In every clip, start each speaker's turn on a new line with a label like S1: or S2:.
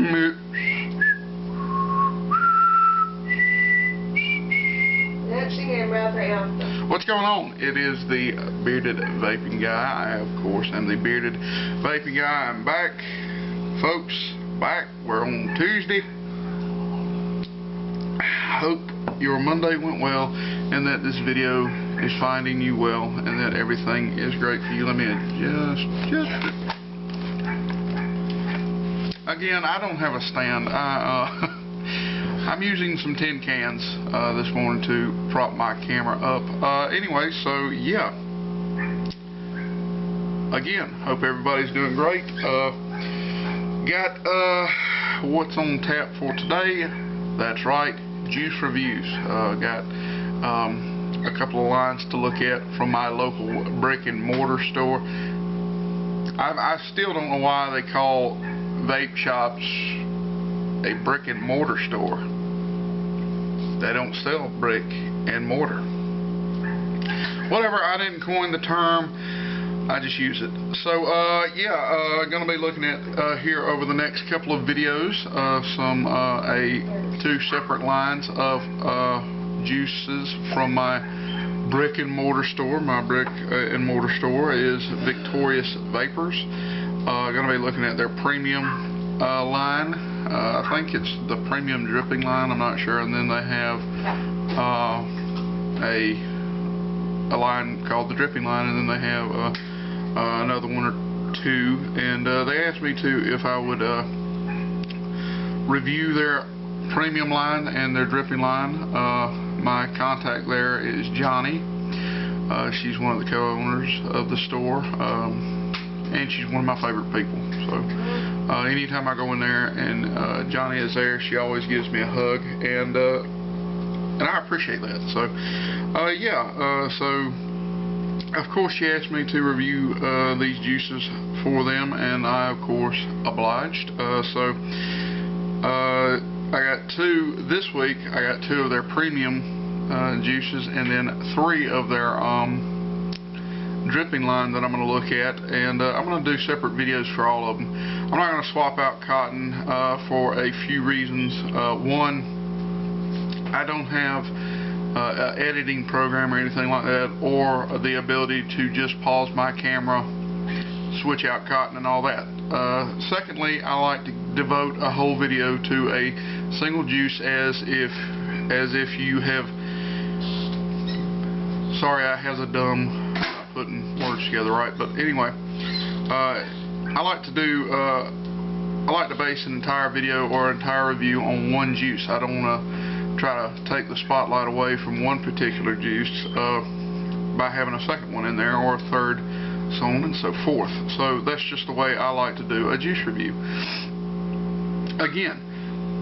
S1: What's going on? It is the bearded vaping guy. I, of course, am the bearded vaping guy. I'm back, folks. Back. We're on Tuesday. Hope your Monday went well and that this video is finding you well and that everything is great for you. Let me adjust it. Again, I don't have a stand. I'm using some tin cans this morning to prop my camera up. Anyway, so yeah. Again, hope everybody's doing great. Got what's on tap for today. That's right, juice reviews. Got a couple of lines to look at from my local brick and mortar store. I still don't know why they call vape shops a brick and mortar store. They don't sell brick and mortar. Whatever, I didn't coin the term, I just use it. So yeah, gonna be looking at here over the next couple of videos two separate lines of juices from my brick and mortar store. My brick and mortar store is Victorious Vapers. Gonna be looking at their premium line. I think it's the premium dripping line, I'm not sure, and then they have a line called the dripping line, and then they have another one or two, and they asked me if I would review their premium line and their dripping line. My contact there is Johnny. She's one of the co-owners of the store, and she's one of my favorite people. So anytime I go in there and Johnny is there, she always gives me a hug, and I appreciate that. So yeah, so of course she asked me to review these juices for them, and I of course obliged. So I got two this week. I got two of their premium juices, and then three of their dripping line that I'm going to look at, and I'm going to do separate videos for all of them. I'm not going to swap out cotton for a few reasons. One, I don't have an editing program or anything like that, or the ability to just pause my camera, switch out cotton and all that. Secondly, I like to devote a whole video to a single juice as if you have, sorry, I has a dumb putting words together right, but anyway, I like to base an entire video or entire review on one juice. I don't want to try to take the spotlight away from one particular juice by having a second one in there, or a third, so on and so forth. So that's just the way I like to do a juice review. Again,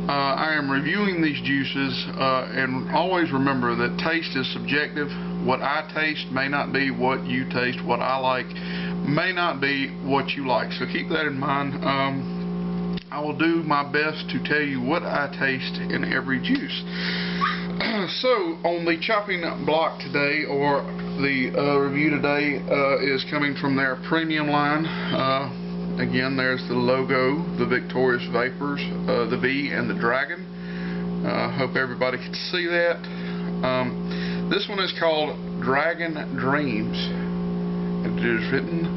S1: I am reviewing these juices, and always remember that taste is subjective. What I taste may not be what you taste. What I like may not be what you like. So keep that in mind. I will do my best to tell you what I taste in every juice. So on the chopping block today, or the review today, is coming from their premium line. Again, there's the logo, the Victorious Vapers, the V and the Dragon. Hope everybody can see that. This one is called Dragon Dreams. It is written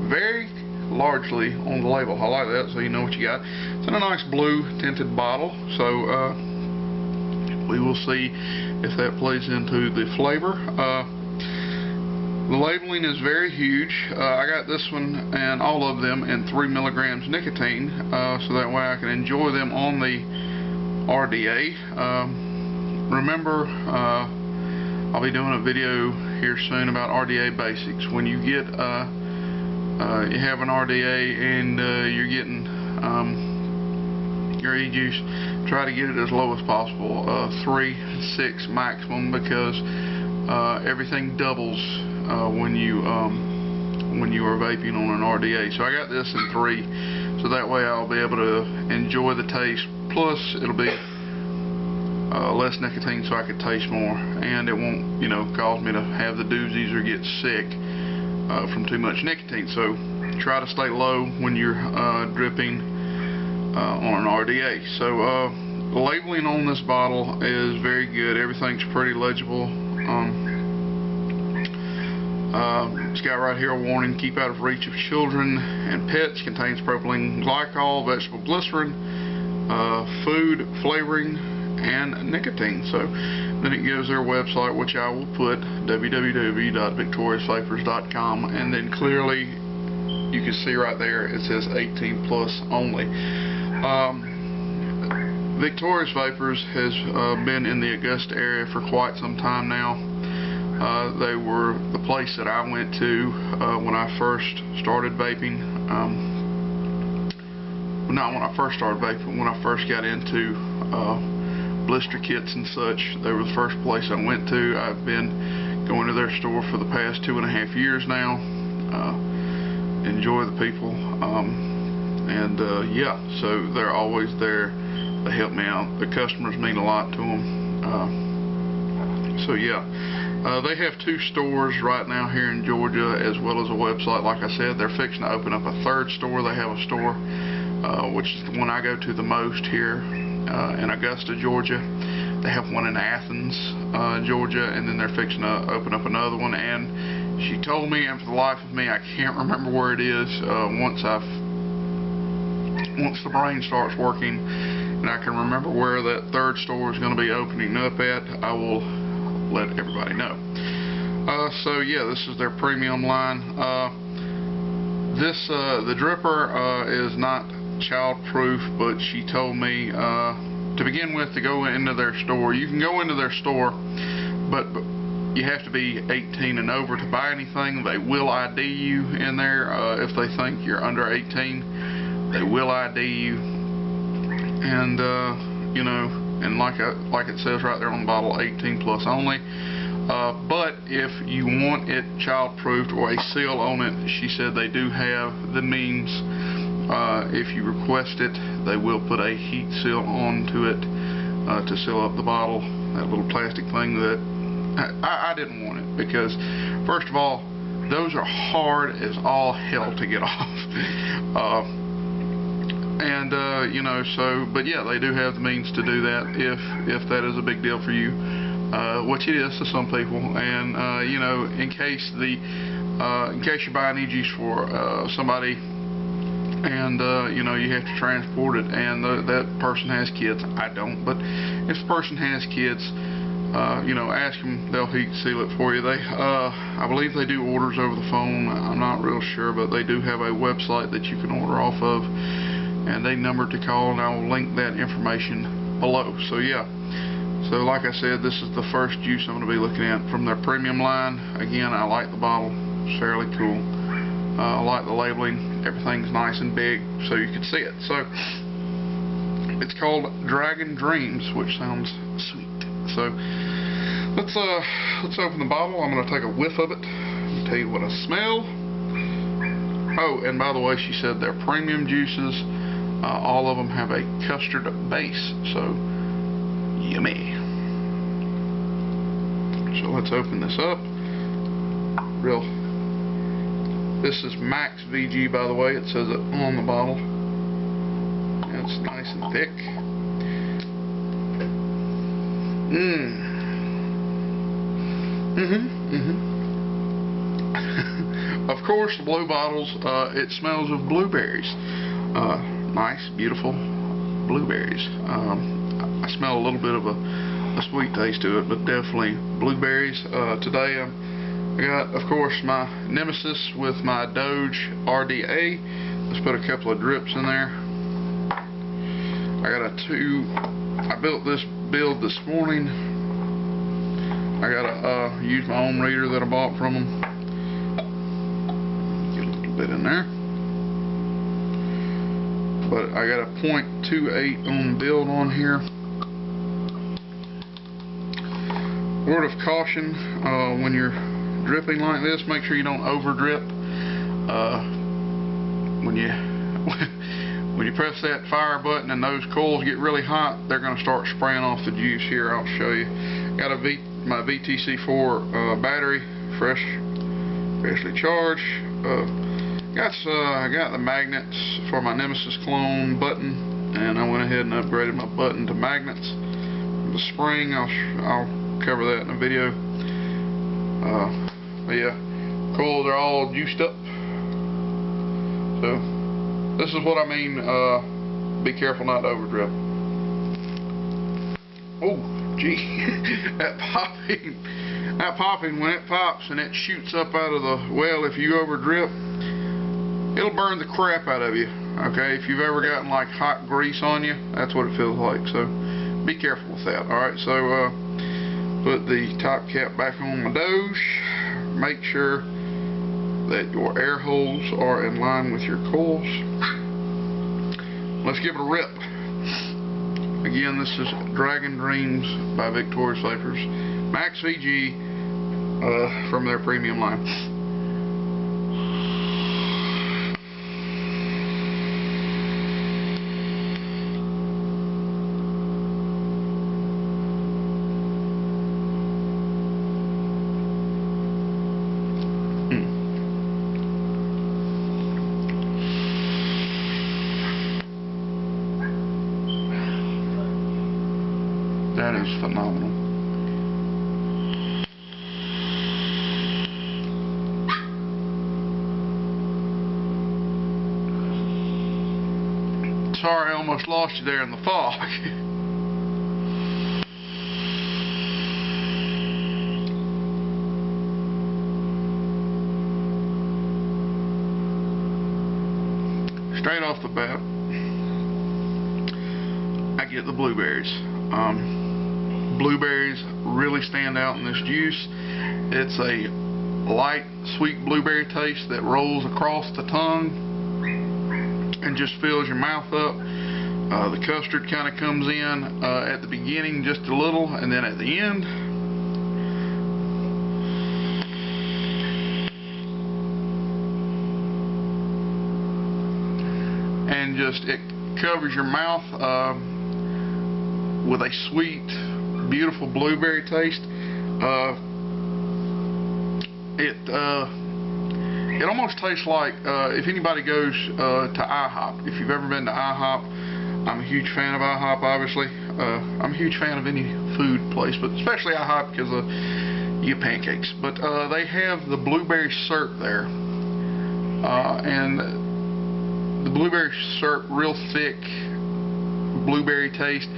S1: very largely on the label. I like that, so you know what you got. It's in a nice blue tinted bottle, so we will see if that plays into the flavor. The labeling is very huge. I got this one and all of them in 3 milligrams nicotine, so that way I can enjoy them on the RDA. Remember, I'll be doing a video here soon about RDA basics. When you get you have an RDA and you're getting your e-juice, try to get it as low as possible, 3, 6 maximum, because everything doubles when you are vaping on an RDA. So I got this in 3, so that way I'll be able to enjoy the taste. Plus, it'll be less nicotine, so I could taste more, and it won't, cause me to have the doozies or get sick from too much nicotine. So try to stay low when you're dripping on an RDA. So the labeling on this bottle is very good. Everything's pretty legible. It's got right here a warning: keep out of reach of children and pets. Contains propylene glycol, vegetable glycerin, food flavoring, and nicotine. So then it gives their website, which I will put, www.victoriousvapers.com, and then clearly you can see right there it says 18 plus only. Victorious Vapers has been in the Augusta area for quite some time now. They were the place that I went to when I first started vaping. Not when I first started vaping, when I first got into blister kits and such. They were the first place I went to. I've been going to their store for the past 2.5 years now. Enjoy the people, yeah, so they're always there. They help me out. The customers mean a lot to them. So yeah, they have 2 stores right now here in Georgia, as well as a website. Like I said, they're fixing to open up a 3rd store. They have a store, which is the one I go to the most here in Augusta, Georgia. They have one in Athens, Georgia, and then they're fixing to open up another one. And she told me, and for the life of me, I can't remember where it is. Once the brain starts working and I can remember where that 3rd store is going to be opening up at, I will let everybody know. So yeah, this is their premium line. The dripper is not child-proof, but she told me to begin with to go into their store. You can go into their store, but you have to be 18 and over to buy anything. They will ID you in there. If they think you're under 18, they will ID you. And you know, and like it says right there on the bottle, 18 plus only. But if you want it child-proofed or a seal on it, she said they do have the means. If you request it, they will put a heat seal onto it to seal up the bottle. That little plastic thing that I didn't want it, because first of all, those are hard as all hell to get off. You know, so, but yeah, they do have the means to do that if that is a big deal for you, which it is to some people. And you know, in case you're buying e-juice for somebody, and you know, you have to transport it, and that person has kids. I don't, but if the person has kids, you know, ask them, they'll heat seal it for you. I believe they do orders over the phone. I'm not real sure, but they do have a website that you can order off of, and a number to call, and I will link that information below. So yeah, so like I said, this is the first juice I'm going to be looking at from their premium line. Again, I like the bottle. It's fairly cool. I like the labeling. Everything's nice and big, so you can see it. So it's called Dragon Dreams, which sounds sweet. So let's open the bottle. I'm going to take a whiff of it and tell you what I smell. Oh, and by the way, she said they're premium juices. All of them have a custard base, so yummy. So let's open this up. This is Max VG, by the way. It says it on the bottle. It's nice and thick. Of course, the blue bottles, it smells of blueberries. Nice, beautiful blueberries. I smell a little bit of a sweet taste to it, but definitely blueberries. Today I got, of course, my Nemesis with my Doge RDA. Let's put a couple of drips in there. I built this build this morning. I gotta use my own reader that I bought from them. Get a little bit in there. But I got a .28 on the build on here. Word of caution, when you're dripping like this, make sure you don't over drip. When you press that fire button and those coils get really hot, they're going to start spraying off the juice. Here, I'll show you. Got my VTC4 battery, freshly charged. I got the magnets for my Nemesis clone button and I went ahead and upgraded my button to magnets. The spring, I'll cover that in a video. But yeah, coils are all juiced up. So this is what I mean. Be careful not to overdrill. Oh, gee, that popping when it pops and it shoots up out of the well. If you overdrip, it'll burn the crap out of you. Okay, if you've ever gotten like hot grease on you, that's what it feels like. So be careful with that. Alright, so put the top cap back on my Doge. Make sure that your air holes are in line with your coils. Let's give it a rip. Again, this is Dragon Dreams by Victorious Vapers. Max VG from their premium line. That is phenomenal. Sorry, I almost lost you there in the fog. Straight off the bat, I get the blueberries. Blueberries really stand out in this juice. It's a light, sweet blueberry taste that rolls across the tongue and just fills your mouth up. The custard kind of comes in at the beginning just a little, and then at the end. And just it covers your mouth with a sweet, beautiful blueberry taste. It almost tastes like if anybody goes to IHOP. If you've ever been to IHOP, I'm a huge fan of IHOP, obviously. I'm a huge fan of any food place, but especially IHOP because you get pancakes. But they have the blueberry syrup there, and the blueberry syrup, real thick blueberry taste.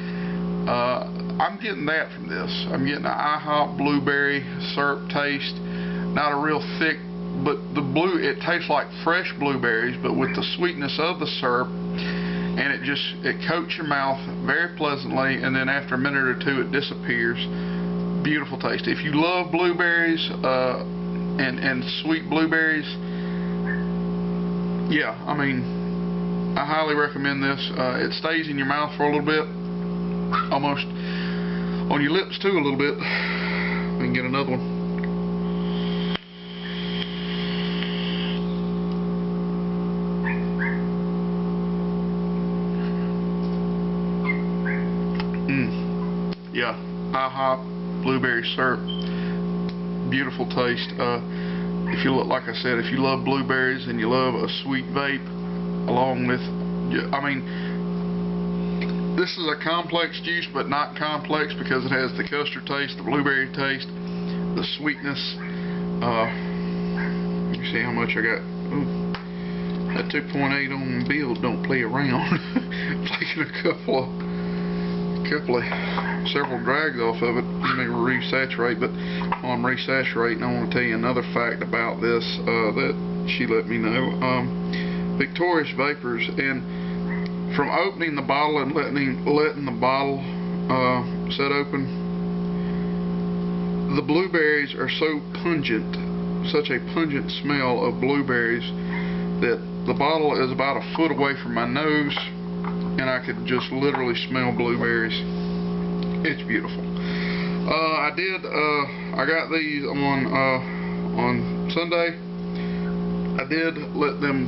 S1: I'm getting that from this. I'm getting an IHOP blueberry syrup taste. Not a real thick, but it tastes like fresh blueberries, but with the sweetness of the syrup, and it coats your mouth very pleasantly, and then after a minute or two it disappears. Beautiful taste. If you love blueberries and sweet blueberries, yeah, I mean, I highly recommend this. It stays in your mouth for a little bit, almost on your lips too a little bit. We can get another one. Yeah, IHOP blueberry syrup, beautiful taste. If you look, like I said, if you love blueberries and you love a sweet vape, along with, I mean, this is a complex juice, but not complex because it has the custard taste, the blueberry taste, the sweetness. You can see how much I got. Ooh, that 2.8 on build don't play around. Taking several drags off of it. Let me resaturate, but while I'm resaturating, I want to tell you another fact about this that she let me know. Victorious Vapers, and from opening the bottle and letting the bottle set open, the blueberries are so pungent, such a pungent smell of blueberries, that the bottle is about a foot away from my nose, and I could just literally smell blueberries. It's beautiful. I got these on Sunday. I did let them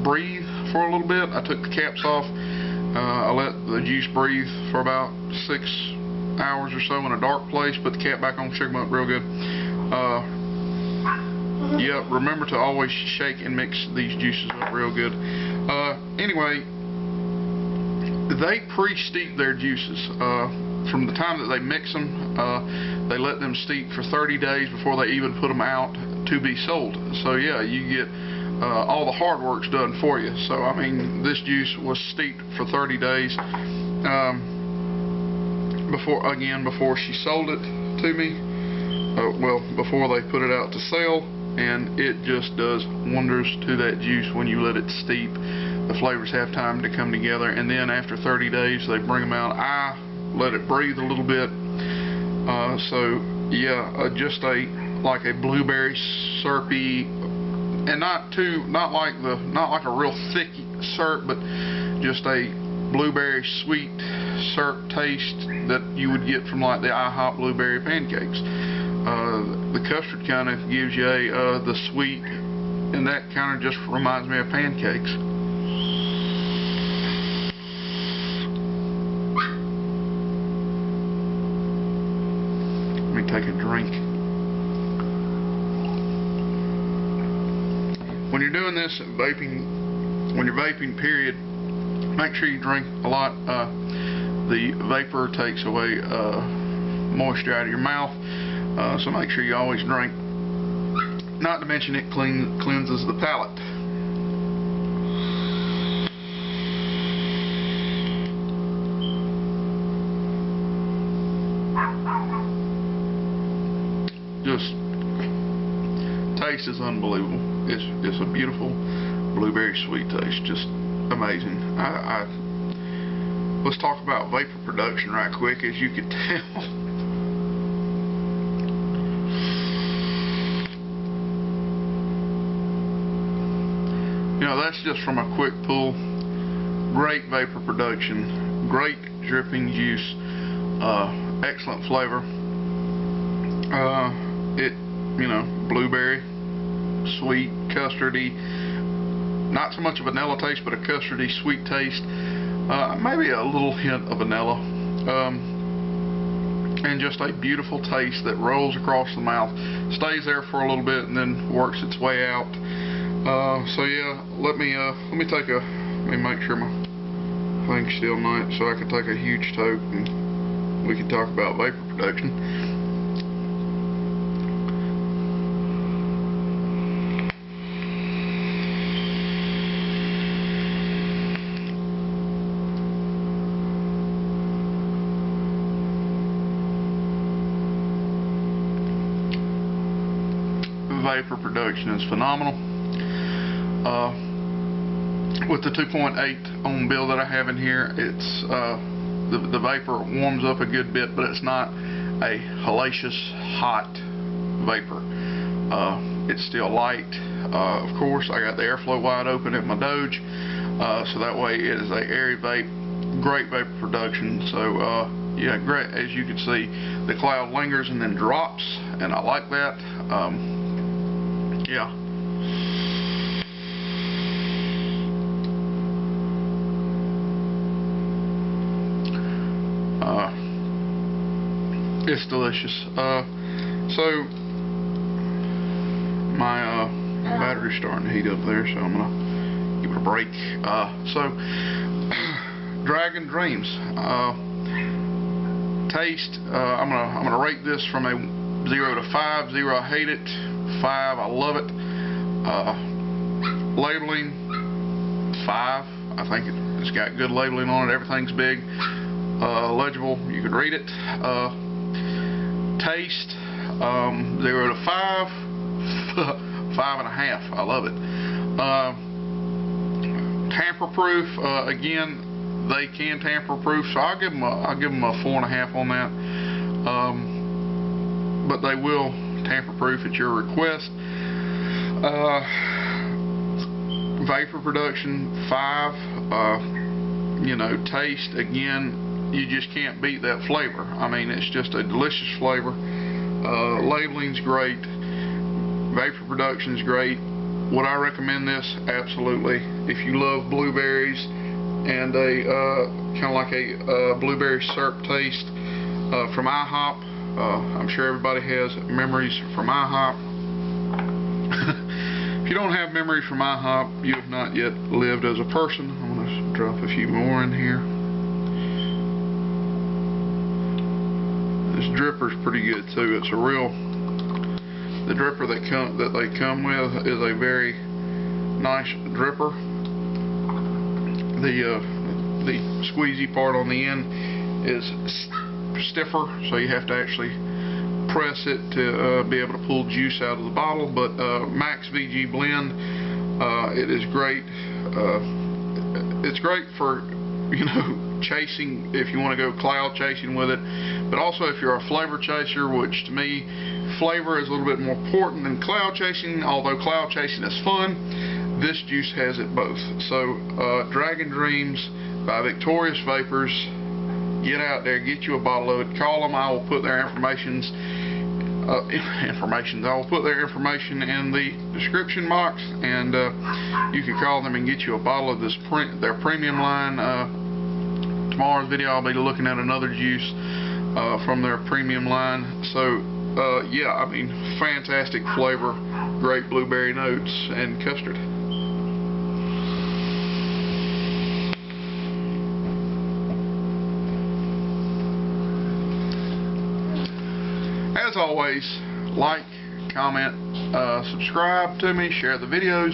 S1: breathe for a little bit. I took the caps off. I let the juice breathe for about 6 hours or so in a dark place. Put the cap back on, shook them up real good. Yeah, remember to always shake and mix these juices up real good. Anyway, they pre-steep their juices. From the time that they mix them, they let them steep for 30 days before they even put them out to be sold. So yeah, you get all the hard work's done for you. So I mean, this juice was steeped for 30 days before she sold it to me. Well, before they put it out to sell, and it just does wonders to that juice when you let it steep. The flavors have time to come together, and then after 30 days they bring them out. I let it breathe a little bit. So yeah, just like a blueberry syrupy, and not like a real thick syrup, but just a blueberry sweet syrup taste that you would get from like the IHOP blueberry pancakes. The custard kind of gives you the sweet, and that kind of just reminds me of pancakes. Let me take a drink. When you're doing this when you're vaping, period, make sure you drink a lot. The vapor takes away moisture out of your mouth, so make sure you always drink. Not to mention it cleanses the palate. Just taste is unbelievable. It's a beautiful blueberry sweet taste, just amazing. Let's talk about vapor production right quick. As you can tell, you know, that's just from a quick pull. Great vapor production, great dripping juice, excellent flavor. You know, blueberry, sweet, custardy, not so much a vanilla taste, but a custardy sweet taste, maybe a little hint of vanilla, and just a beautiful taste that rolls across the mouth, stays there for a little bit, and then works its way out. So yeah, let me make sure my thing's still nice so I can take a huge toke and we can talk about vapor production. Vapor production is phenomenal. With the 2.8 ohm bill that I have in here, it's the vapor warms up a good bit, but it's not a hellacious hot vapor. It's still light. Of course, I got the airflow wide open at my Doge, so that way it is a airy vape, great vapor production. So yeah, great. As you can see, the cloud lingers and then drops, and I like that. Yeah. It's delicious. So my battery's starting to heat up there, so I'm gonna give it a break. So Dragon Dreams taste. I'm gonna rate this from a 0 to 5. 0, I hate it. 5, I love it. Labeling, 5. I think it's got good labeling on it. Everything's big, legible. You could read it. Taste, 0 to 5. 5.5. I love it. Tamper proof. Again, they can tamper proof, so I'll give them a 4.5 on that. But they will tamper proof at your request. Vapor production, 5. You know, taste, again, you just can't beat that flavor. I mean, it's just a delicious flavor. Labeling's great. Vapor production's great. Would I recommend this? Absolutely. If you love blueberries and a kind of like a blueberry syrup taste from IHOP, I'm sure everybody has memories from IHOP. If you don't have memories from IHOP, you have not yet lived as a person. I'm going to drop a few more in here. dripper's pretty good too. It's a real, the dripper that they come with is a very nice dripper. The squeezy part on the end is stiffer, so you have to actually press it to be able to pull juice out of the bottle. But Max VG Blend, it is great. It's great for, you know, chasing, if you want to go cloud chasing with it, but also if you're a flavor chaser, which to me flavor is a little bit more important than cloud chasing. Although cloud chasing is fun, this juice has it both. So Dragon Dreams by Victorious Vapers. Get out there, get you a bottle of it, call them. I will put their information in the description box, and you can call them and get you a bottle of this their premium line. Tomorrow's video I'll be looking at another juice from their premium line. So yeah, I mean, fantastic flavor, great blueberry notes and custard. As always, like, comment, subscribe to me, share the videos,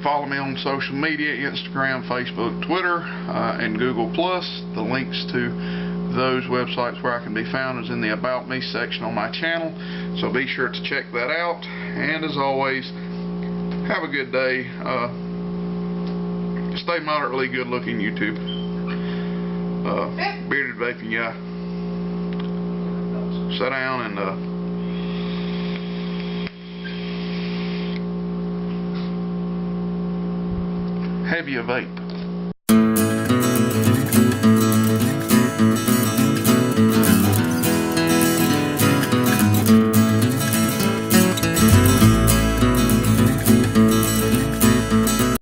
S1: follow me on social media, Instagram, Facebook, Twitter, and Google+. The links to those websites where I can be found is in the About Me section on my channel, so be sure to check that out. And as always, have a good day. Stay moderately good looking, YouTube. Bearded Vaping Guy. Sit down and have you a vape.